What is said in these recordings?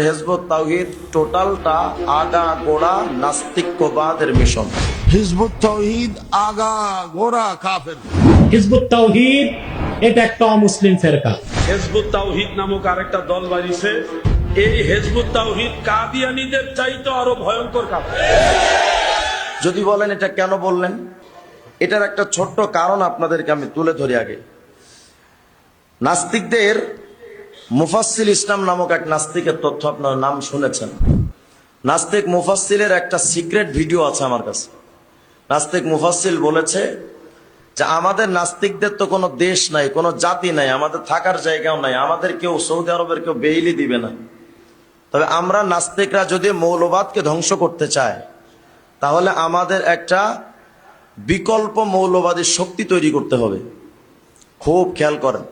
Hizb ut তাওহীদ টোটালটা আগা গোড়া নাস্তিক্যবাদের mission. Hizb ut তাওহীদ আগা গোড়া কাফের। হিজবুত তাওহীদ এটা একটা অমুসলিম ফেরকা। হিজবুত তাওহীদ নামক আরেকটা দল বাড়িছে। এই হিজবুত তাওহীদ কাদিয়ানীদের চাইতে আরো ভয়ঙ্কর কাফের। যদি বলেন এটা কেন বললেন, এটার একটা ছোট্ট কারণ আপনাদেরকে আমি তুলে ধরি। আগে নাস্তিকদের মুফাসসিল ইসলাম নামক এক নাস্তিকের তথ্য আপনার নাম শুনেছেন। নাস্তিক মুফাসসিলের একটা সিক্রেট ভিডিও আছে আমার কাছে। নাস্তিক মুফাসসিল বলেছে যে আমাদের নাস্তিকদের তো কোনো দেশ নাই, কোনো জাতি নাই, আমাদের থাকার জায়গাও নাই, আমাদের কেউ সৌদি আরবের কেউ বেইলি দিবে না। তবে আমরা নাস্তিকরা যদি মৌলবাদকে ধ্বংস করতে চায় তাহলে আমাদের একটা বিকল্প মৌলবাদী শক্তি তৈরি করতে হবে। খুব খেয়াল করেন,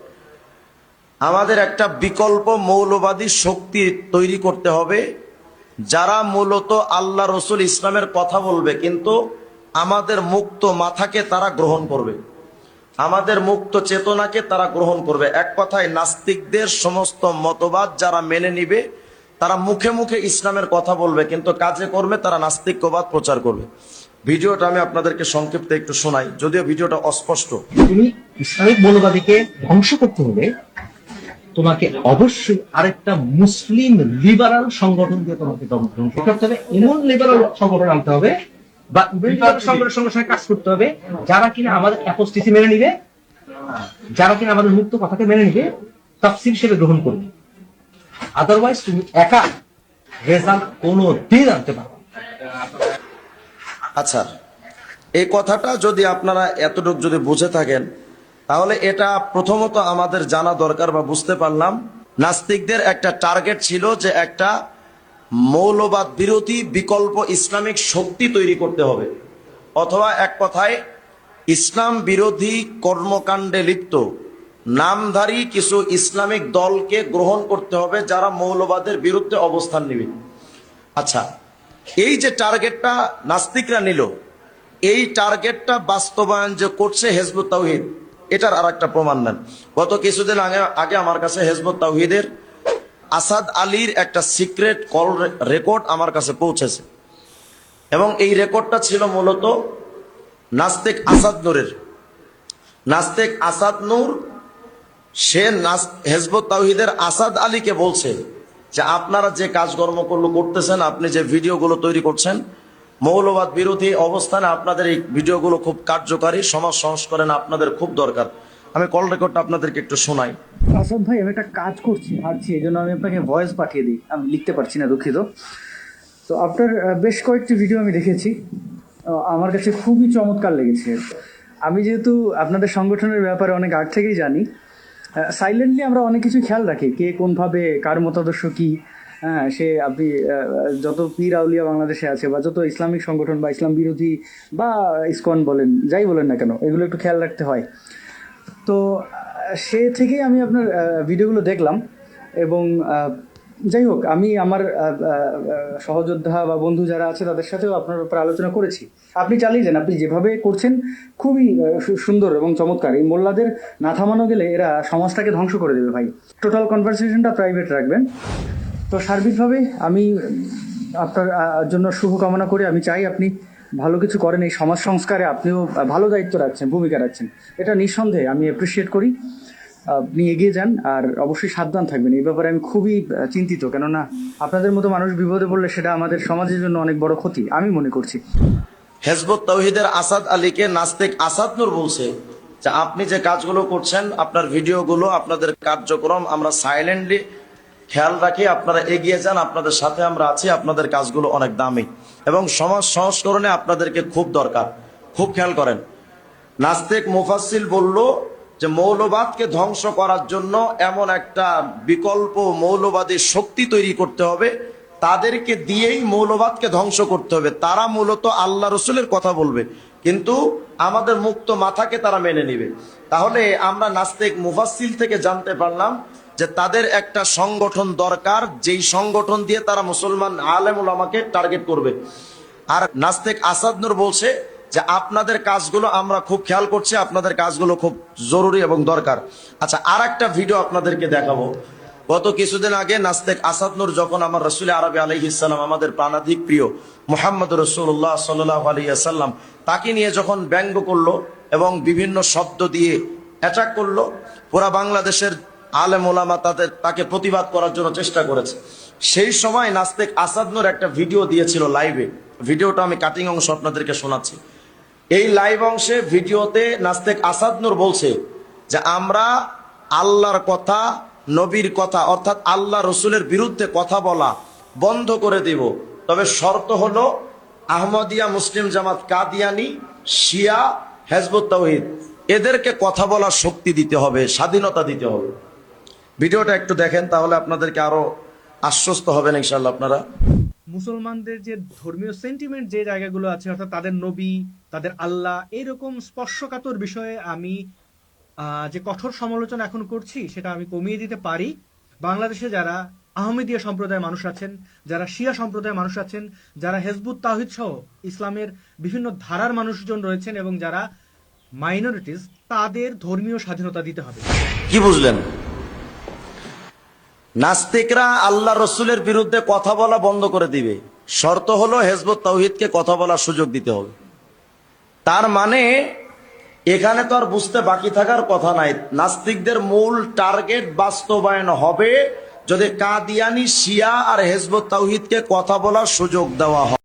আমাদের একটা বিকল্প মৌলবাদী শক্তি তৈরি করতে হবে যারা মূলত আল্লাহ রসুল ইসলামের কথা বলবে, কিন্তু আমাদের মুক্ত মাথাকে তারা গ্রহণ করবে, আমাদের মুক্ত চেতনাকে তারা গ্রহণ করবে। এক কথায় নাস্তিকদের সমস্ত মতবাদ যারা মেনে নিবে তারা মুখে মুখে ইসলামের কথা বলবে, কিন্তু কাজে কর্মে তারা নাস্তিক্যবাদ প্রচার করবে। ভিডিওটা আমি আপনাদেরকে সংক্ষিপ্ত একটু শোনাই, যদিও ভিডিওটা অস্পষ্ট। তুমি ইসলামিক মৌলবাদীকে ধ্বংস করতে হলে তোমাকে অবশ্যই আরেকটা মুসলিম লিবারাল সংগঠন দিয়ে তোমাকে ধ্বংস করতে হবে। এমন লিবারাল সংগঠন আনতে হবে বা লিবারাল সংগঠনের সঙ্গে কাজ করতে হবে যারা কিনা আমাদের অ্যাপোস্টেসি মেনে নিবে, যারা কিনা আমাদের মুক্ত কথাকে মেনে নিবে, তাফসীর হিসেবে গ্রহণ করবে। আদারওয়াইজ তুমি একা রেজাল্ট কোনো দিন আনতে পারবে। আচ্ছা, এই কথাটা যদি আপনারা এতটুকু যদি বুঝে থাকেন তাহলে এটা প্রথমত আমাদের জানা দরকার বা বুঝতে পারলাম নাস্তিকদের একটা টার্গেট ছিল যে একটা মৌলবাদ বিরোধী বিকল্প ইসলামিক শক্তি তৈরি করতে হবে, অথবা এক কথায় ইসলাম বিরোধী কর্মকাণ্ডে লিপ্ত নামধারী কিছু ইসলামিক দলকে গ্রহণ করতে হবে যারা মৌলবাদের বিরুদ্ধে অবস্থান নেবে। আচ্ছা, এই যে টার্গেটটা নাস্তিকরা নিল, এই টার্গেটটা বাস্তবায়ন যে করছে হিজবুত তাওহীদ, এটার আর একটা প্রমাণ নেন। গত কিছুদিন আগে আমার কাছে হিজবুত তাওহীদের আসাদ আলীর একটা সিক্রেট কল রেকর্ড আমার কাছে পৌঁছেছে, এবং এই রেকর্ডটা ছিল মূলত নাস্তিক আসাদ নূরের। নাস্তিক আসাদ নূর সে হিজবুত তাওহীদের আসাদ আলীকে বলছে যে আপনারা যে কাজকর্মগুলো করতেছেন, আপনি যে ভিডিওগুলো তৈরি করছেন মৌলবাদ বিরোধী অবস্থানে, আপনাদের এই ভিডিওগুলো খুব কার্যকারী, সমাজ সংস্করণ আপনাদের খুব দরকার। আমি কল রেকর্ডটা আপনাদেরকে একটু শোনাই। আসাদ ভাই, আমি একটা কাজ করছি, হাঁটছি, এই জন্য আমি আপনাকে ভয়েস পাঠিয়ে দিই। আমি লিখতে পারছি না, দুঃখিত। তো আপনার বেশ কয়েকটি ভিডিও আমি দেখেছি, আমার কাছে খুবই চমৎকার লেগেছে। আমি যেহেতু আপনাদের সংগঠনের ব্যাপারে অনেক আগ থেকেই জানি, সাইলেন্টলি আমরা অনেক কিছু খেয়াল রাখি, কে কোনভাবে কার মতাদর্শ কী। হ্যাঁ, সে আপনি যত পীর আউলিয়া বাংলাদেশে আছে বা যত ইসলামিক সংগঠন বা ইসলাম বিরোধী বা ইসকন বলেন, যাই বলেন না কেন, এগুলো একটু খেয়াল রাখতে হয়। তো সে থেকেই আমি আপনার ভিডিওগুলো দেখলাম, এবং যাই হোক, আমি আমার সহযোদ্ধা বা বন্ধু যারা আছে তাদের সাথেও আপনার ব্যাপারে আলোচনা করেছি। আপনি চালিয়ে যান, আপনি যেভাবে করছেন খুবই সুন্দর এবং চমৎকার। এই মোল্লাদের না থামানো গেলে এরা সমাজটাকে ধ্বংস করে দেবে ভাই। টোটাল কনভারসেশনটা প্রাইভেট রাখবেন। তো সার্বিকভাবে আমি আপনার জন্য শুভকামনা করি। আমি চাই আপনি ভালো কিছু করেন, এই সমাজ সংস্কারে আপনিও ভালো দায়িত্ব রাখছেন, ভূমিকা রাখছেন, এটা নিঃসন্দেহে আমি অ্যাপ্রিসিয়েট করি। আপনি এগিয়ে যান, আর অবশ্যই সাবধান থাকবেন। এই ব্যাপারে আমি খুবই চিন্তিত, কেননা আপনাদের মতো মানুষ বিপদে পড়লে সেটা আমাদের সমাজের জন্য অনেক বড় ক্ষতি আমি মনে করছি। হিজবুত তাওহীদের আসাদ আলীকে নাস্তিক আসাদ নূর বলছে যে আপনি যে কাজগুলো করছেন, আপনার ভিডিওগুলো, আপনাদের কার্যক্রম আমরা সাইলেন্টলি খেয়াল রাখি, আপনারা এগিয়ে যান, আপনাদের সাথে আমরা আছি, আপনাদের কাজগুলো অনেক দামি এবং সমাজ সংস্করণে আপনাদেরকে খুব দরকার। খুব খেয়াল করেন, নাস্তিক মুফাসসিল বলল যে মৌলবাদকে ধ্বংস করার জন্য এমন একটা বিকল্প মৌলবাদী শক্তি তৈরি করতে হবে, তাদেরকে দিয়েই মৌলবাদকে ধ্বংস করতে হবে। তারা মূলত আল্লাহ রসুলের কথা বলবে, কিন্তু আমাদের মুক্ত মাথাকে তারা মেনে নিবে। তাহলে আমরা নাস্তিক মুফাসসিল থেকে জানতে পারলাম যে তাদের একটা সংগঠন দরকার, যেই সংগঠন দিয়ে তারা মুসলমান আলেম উলামাকে টার্গেট করবে। আর নাস্তিক আসাদ নূর বলছে যে আপনাদের কাজগুলো আমরা খুব খেয়াল করছি, আপনাদের কাজগুলো খুব জরুরি এবং দরকার। আচ্ছা, আর একটা ভিডিও আপনাদেরকে দেখাবো। গত কিছুদিন আগে নাস্তিক আসাদ নূর যখন আমার রসুল আরবি আলাইহিস সালাম আমাদের প্রাণাধিক প্রিয় মুহাম্মদ রাসূলুল্লাহ সাল্লাল্লাহু আলাইহি ওয়াসাল্লাম তাকে নিয়ে যখন ব্যঙ্গ করলো এবং বিভিন্ন শব্দ দিয়ে অ্যাটাক করলো, পুরা বাংলাদেশের আলেম ওলামা তাকে প্রতিবাদ করার জন্য চেষ্টা করেছে। সেই সময় নাস্তিক আসাদ নূর একটা ভিডিও দিয়েছিল লাইভে। ভিডিওটা আমি কাটিং অংশ আপনাদেরকে শোনাচ্ছি। এই লাইভ অংশে ভিডিওতে নাস্তিক আসাদ নূর বলছে যে আমরা আল্লাহর কথা, নবীর কথা অর্থাৎ আল্লাহ রসুলের বিরুদ্ধে কথা বলা বন্ধ করে দিব, তবে শর্ত হলো আহমদিয়া, মুসলিম জামাত, কাদিয়ানি, শিয়া, হিজবুত তাওহীদ এদেরকে কথা বলার শক্তি দিতে হবে, স্বাধীনতা দিতে হবে। ভিডিওটা একটু দেখেন, তাহলে আপনাদেরকে আরো আশ্বস্ত হবেন ইনশাআল্লাহ আপনারা। মুসলমানদের যে ধর্মীয় সেন্টিমেন্ট যে জায়গাগুলো আছে, অর্থাৎ তাদের নবী, তাদের আল্লাহ, এইরকম স্পর্শকাতর বিষয়ে আমি যে কঠোর সমালোচনা এখন করছি সেটা আমি কমিয়ে দিতে পারি। বাংলাদেশে যারা আহমেদিয়া সম্প্রদায়ের মানুষ আছেন, যারা শিয়া সম্প্রদায়ের মানুষ আছেন, যারা হিজবুত তাওহীদ সহ ইসলামের বিভিন্ন ধারার মানুষজন রয়েছেন এবং যারা মাইনরিটিস, তাদের ধর্মীয় স্বাধীনতা দিতে হবে। কি বুঝলেন? নাস্তিকরা আল্লাহ রসুলের বিরুদ্ধে কথা বলা বন্ধ করে দিবে, শর্ত হলো হিজবুত তাওহীদকে কথা বলার সুযোগ দিতে হবে। তার মানে এখানে তো আর বুঝতে বাকি থাকার কথা নাই, নাস্তিকদের মূল টার্গেট বাস্তবায়ন হবে যদি কাদিয়ানি, শিয়া আর হিজবুত তাওহীদকে কথা বলার সুযোগ দেওয়া হয়।